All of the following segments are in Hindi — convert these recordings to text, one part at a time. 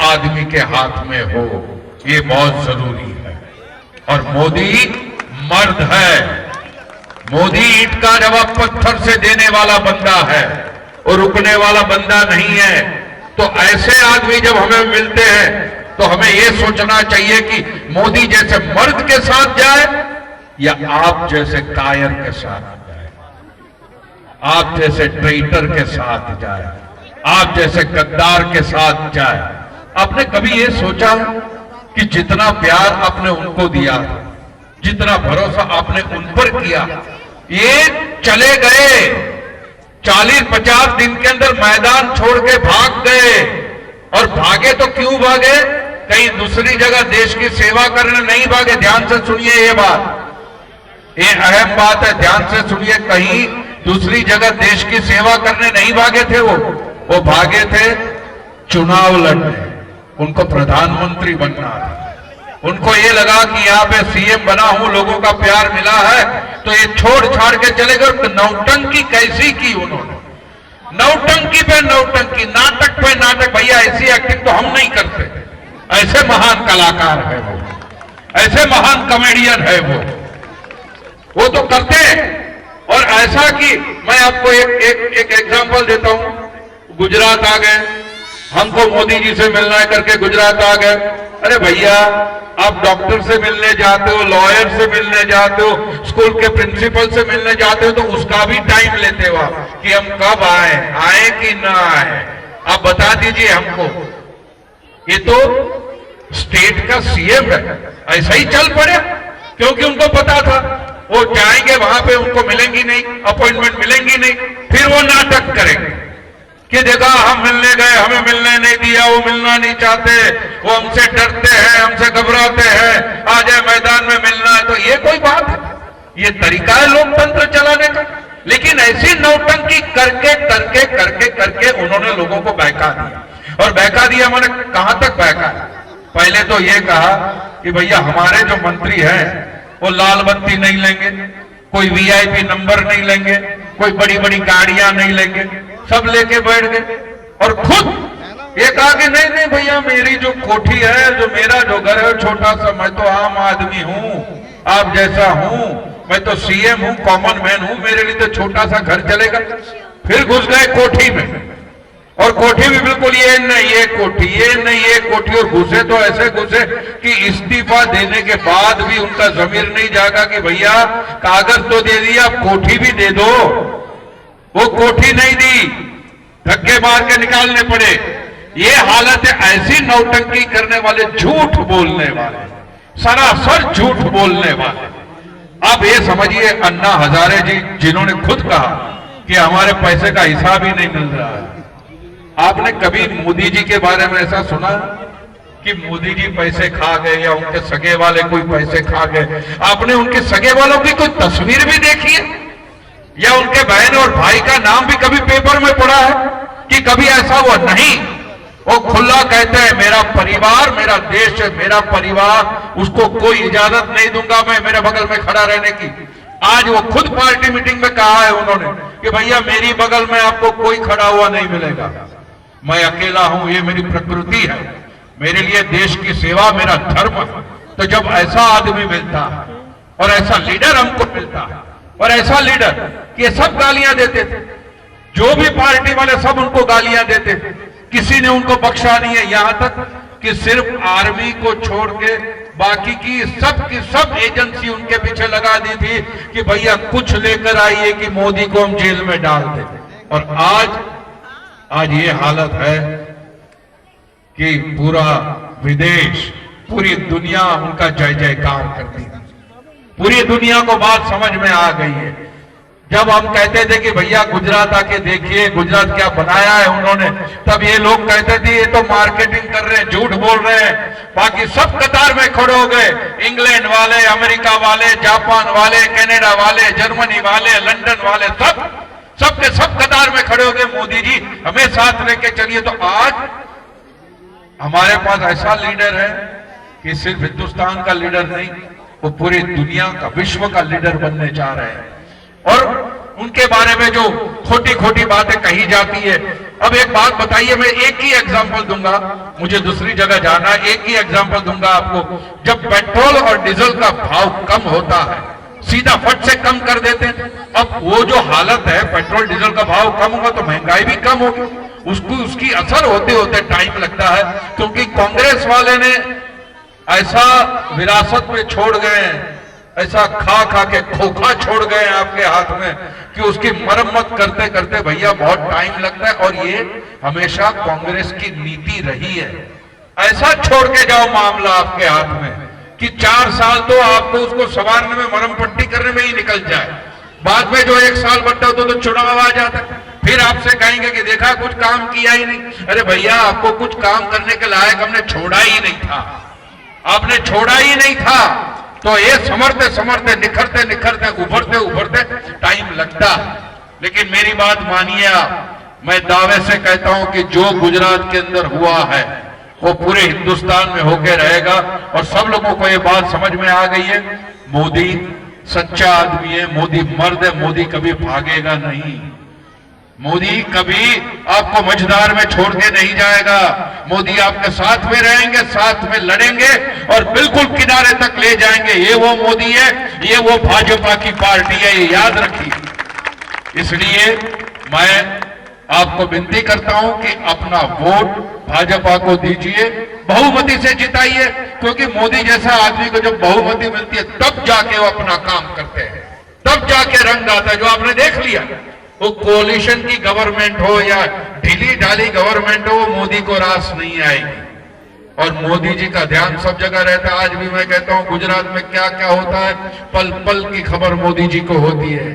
आदमी के हाथ में हो, ये बहुत जरूरी है। और मोदी मर्द है, मोदी ईंट का जवाब पत्थर से देने वाला बंदा है और रुकने वाला बंदा नहीं है। तो ऐसे आदमी जब हमें मिलते हैं तो हमें यह सोचना चाहिए कि मोदी जैसे मर्द के साथ जाए या आप जैसे कायर के साथ जाए, आप जैसे ट्रेटर के साथ जाए, आप जैसे गद्दार के साथ जाए। आपने कभी यह सोचा कि जितना प्यार आपने उनको दिया, जितना भरोसा आपने उन पर किया, ये चले गए 40-50 दिन के अंदर मैदान छोड़ के भाग गए। और भागे तो क्यों भागे? कहीं दूसरी जगह देश की सेवा करने नहीं भागे। ध्यान से सुनिए ये बात, ये अहम बात है, ध्यान से सुनिए। कहीं दूसरी जगह देश की सेवा करने नहीं भागे थे वो भागे थे चुनाव लड़ने। उनको प्रधानमंत्री बनना था, उनको ये लगा कि यहां पे सीएम बना हूं, लोगों का प्यार मिला है, तो ये छोड़ छाड़ के चले गए। तो नौटंकी कैसी की उन्होंने, नौटंकी पे नौटंकी, नाटक पे नाटक। भैया ऐसी एक्टिंग तो हम नहीं करते। ऐसे महान कलाकार है वो, ऐसे महान कॉमेडियन है वो तो करते हैं। और ऐसा कि मैं आपको एक एग्जांपल देता हूं। गुजरात आ गए, हमको मोदी जी से मिलना है करके गुजरात आ गए। अरे भैया, आप डॉक्टर से मिलने जाते हो, लॉयर से मिलने जाते हो, स्कूल के प्रिंसिपल से मिलने जाते हो, तो उसका भी टाइम लेते हो कि हम कब आए कि ना आए, आप बता दीजिए हमको। ये तो स्टेट का सीएम है, ऐसा ही चल पड़े, क्योंकि उनको पता था वो जाएंगे वहां पे, उनको मिलेंगी नहीं, अपॉइंटमेंट मिलेंगी नहीं, फिर वो नाटक करेंगे कि देखा हम मिलने गए, हमें मिलने नहीं दिया, वो मिलना नहीं चाहते, वो हमसे डरते हैं, हमसे घबराते हैं, आ जाए मैदान में मिलना है। तो ये कोई बात है? ये तरीका है लोकतंत्र चलाने का? लेकिन ऐसी नौटंकी करके करके करके करके उन्होंने लोगों को बहका दिया। और बहका दिया मैंने कहां तक बहका? पहले तो ये कहा कि भैया हमारे जो मंत्री हैं वो लाल बत्ती नहीं लेंगे, कोई वीआईपी नंबर नहीं लेंगे, कोई बड़ी बड़ी गाड़ियां नहीं लेंगे, सब लेके बैठ गए। और खुद ये कहा कि नहीं नहीं भैया, मेरी जो कोठी है, जो मेरा जो घर है छोटा सा, मैं तो आम आदमी हूं, आप जैसा हूं, मैं तो सीएम हूं, कॉमन मैन हूं, मेरे लिए तो छोटा सा घर चलेगा। फिर घुस गए कोठी में, और कोठी भी बिल्कुल ये नहीं ये कोठी, ये नहीं ये कोठी। और घुसे तो ऐसे घुसे कि इस्तीफा देने के बाद भी उनका जमीर नहीं जागा कि भैया कागज तो दे दिया, कोठी भी दे दो। वो कोठी नहीं दी, धक्के मार के निकालने पड़े। ये हालत है। ऐसी नौटंकी करने वाले, झूठ बोलने वाले, सरासर झूठ बोलने वाले। अब ये समझिए अन्ना हजारे जी, जिन्होंने खुद कहा कि हमारे पैसे का हिसाब ही नहीं मिल रहा है। आपने कभी मोदी जी के बारे में ऐसा सुना कि मोदी जी पैसे खा गए या उनके सगे वाले कोई पैसे खा गए? आपने उनके सगे वालों की कोई तस्वीर भी देखी है? या उनके बहन और भाई का नाम भी कभी पेपर में पढ़ा है कि कभी ऐसा हुआ? नहीं। वो खुला कहते हैं मेरा परिवार मेरा देश है, मेरा परिवार, उसको कोई इजाजत नहीं दूंगा मैं मेरे बगल में खड़ा रहने की। आज वो खुद पार्टी मीटिंग में कहा है उन्होंने कि भैया मेरी बगल में आपको कोई खड़ा हुआ नहीं मिलेगा, मैं अकेला हूं, ये मेरी प्रकृति है, मेरे लिए देश की सेवा मेरा धर्म है। तो जब ऐसा आदमी मिलता है और ऐसा लीडर हमको मिलता है, और ऐसा लीडर कि सब गालियां देते थे, जो भी पार्टी वाले सब उनको गालियां देते थे, किसी ने उनको बख्शा नहीं है। यहां तक कि सिर्फ आर्मी को छोड़ के बाकी की सब एजेंसी उनके पीछे लगा दी थी कि भैया कुछ लेकर आइए कि मोदी को हम जेल में डाल दें। और आज ये हालत है कि पूरा विदेश, पूरी दुनिया उनका जय जयकार करती है। पूरी दुनिया को बात समझ में आ गई है। जब हम कहते थे कि भैया गुजरात आके देखिए गुजरात क्या बनाया है उन्होंने, तब ये लोग कहते थे ये तो मार्केटिंग कर रहे हैं, झूठ बोल रहे हैं। बाकी सब कतार में खड़े हो गए, इंग्लैंड वाले, अमेरिका वाले, जापान वाले, कनाडा वाले, जर्मनी वाले, लंदन वाले, सब के सब कतार में खड़े हो गए, मोदी जी हमें साथ लेके चलिए। तो आज हमारे पास ऐसा लीडर है कि सिर्फ हिंदुस्तान का लीडर नहीं, वो पूरी दुनिया का, विश्व का लीडर बनने जा रहे हैं। और उनके बारे में जो खोटी खोटी बातें कही जाती है। अब एक बात बताइए, मैं एक ही एग्जांपल दूंगा, मुझे दूसरी जगह जाना है, एक ही एग्जांपल दूंगा आपको। जब पेट्रोल और डीजल का भाव कम होता है, सीधा फट से कम कर देते हैं। अब वो जो हालत है, पेट्रोल डीजल का भाव कम होगा तो महंगाई भी कम होगी, उसकी असर होते होते टाइम लगता है। क्योंकि कांग्रेस वाले ने ऐसा विरासत में छोड़ गए, ऐसा खा खा के खोखा छोड़ गए आपके हाथ में कि उसकी मरम्मत करते करते भैया बहुत टाइम लगता है। और ये हमेशा कांग्रेस की नीति रही है, ऐसा छोड़ के जाओ मामला आपके हाथ में कि 4 साल तो आपको उसको संवारने में, मरम पट्टी करने में ही निकल जाए। बाद में जो 1 साल बट्टा होता तो चुनाव आ जाता, फिर आपसे कहेंगे कि देखा कुछ काम किया ही नहीं। अरे भैया, आपको कुछ काम करने के लायक हमने छोड़ा ही नहीं था, आपने छोड़ा ही नहीं था। तो ये समरते समरते, निखरते निखरते, उभरते उभरते टाइम लगता है। लेकिन मेरी बात मानिए आप, मैं दावे से कहता हूं कि जो गुजरात के अंदर हुआ है वो पूरे हिंदुस्तान में होके रहेगा। और सब लोगों को ये बात समझ में आ गई है, मोदी सच्चा आदमी है, मोदी मर्द है, मोदी कभी भागेगा नहीं, मोदी कभी आपको मझधार में छोड़ के नहीं जाएगा। मोदी आपके साथ में रहेंगे, साथ में लड़ेंगे और बिल्कुल किनारे तक ले जाएंगे। ये वो मोदी है, ये वो भाजपा की पार्टी है, ये याद रखिए। इसलिए मैं आपको विनती करता हूं कि अपना वोट भाजपा को दीजिए, बहुमति से जिताइए। क्योंकि मोदी जैसा आदमी को जब बहुमति मिलती है तब जाके वो अपना काम करते हैं, तब जाके रंग आता है। जो आपने देख लिया, वो कोalition की गवर्नमेंट हो या ढीली ढाली गवर्नमेंट हो, वो मोदी को रास नहीं आएगी। और मोदी जी का ध्यान सब जगह रहता है। आज भी मैं कहता हूं गुजरात में क्या क्या होता है, पल पल की खबर मोदी जी को होती है।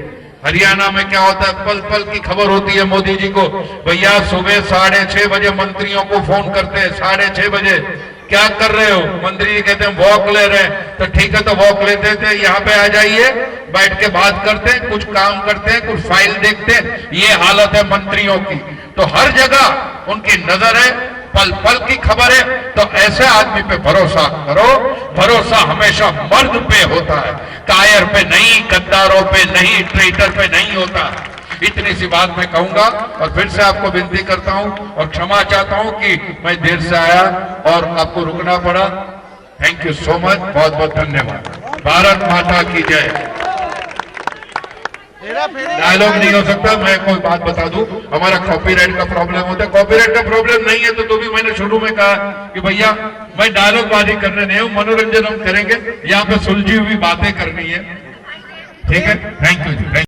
हरियाणा में क्या होता है, पल पल की खबर होती है मोदी जी को। भैया सुबह 6:30 बजे मंत्रियों को फोन करते हैं, 6:30 बजे, क्या कर रहे हो? मंत्री जी कहते हैं वॉक ले रहे हैं। तो ठीक है, तो वॉक लेते थे, यहाँ पे आ जाइए, बैठ के बात करते हैं, कुछ काम करते हैं, कुछ फाइल देखते हैं। ये हालत है मंत्रियों की। तो हर जगह उनकी नजर है, पल पल की खबर है। तो ऐसे आदमी पे भरोसा करो। भरोसा हमेशा मर्द पे होता है, कायर पे नहीं, गद्दारों पे नहीं, ट्रेटर पे नहीं होता। इतनी सी बात मैं कहूंगा और फिर से आपको विनती करता हूं और क्षमा चाहता हूं कि मैं देर से आया और आपको रुकना पड़ा। थैंक यू सो मच, बहुत बहुत धन्यवाद। भारत माता की जय। डायलॉग नहीं हो सकता। मैं कोई बात बता दूं, हमारा कॉपीराइट का प्रॉब्लम होता है। कॉपीराइट का प्रॉब्लम नहीं है तो भी मैंने शुरू में कहा कि भैया मैं डायलॉग बाजी करने नहीं हूं, मनोरंजन हम करेंगे, यहाँ पे सुलझी हुई बातें करनी है। ठीक है, थैंक यू।